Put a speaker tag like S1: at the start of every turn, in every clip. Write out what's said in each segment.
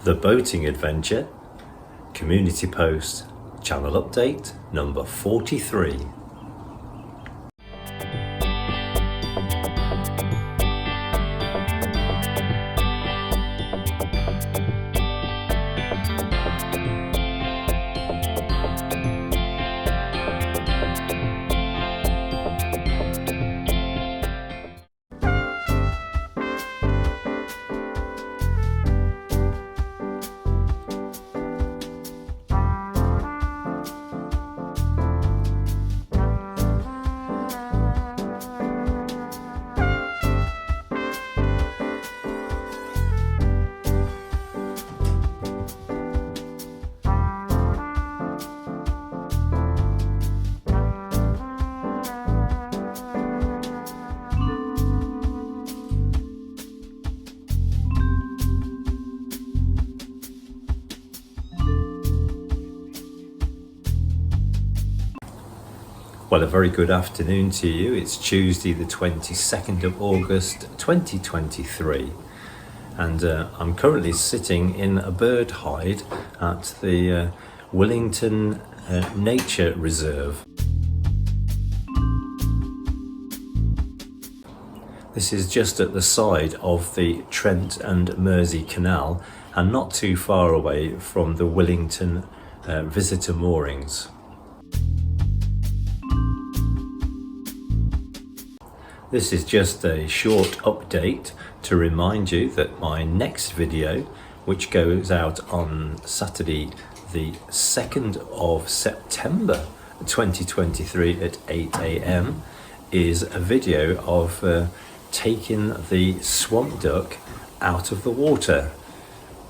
S1: The Boating Adventure, Community Post, Channel Update number 43. Well, a very good afternoon to you. It's Tuesday the 22nd of August 2023 and I'm currently sitting in a bird hide at the Willington Nature Reserve. This is just at the side of the Trent and Mersey Canal and not too far away from the Willington visitor moorings. This is just a short update to remind you that my next video, which goes out on Saturday the 2nd of September 2023 at 8 AM, is a video of taking the swamp duck out of the water.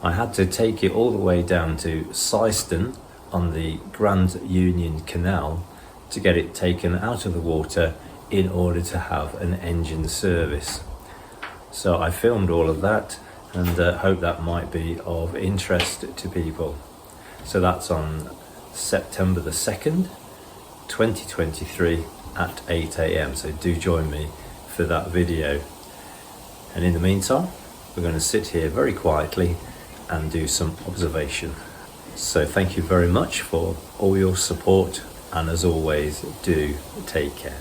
S1: I had to take it all the way down to Syston on the Grand Union Canal to get it taken out of the water in order to have an engine service. So I filmed all of that and hope that might be of interest to people. So that's on September the 2nd, 2023 at 8 AM. So do join me for that video. And in the meantime, we're going to sit here very quietly and do some observation. So thank you very much for all your support, and as always, do take care.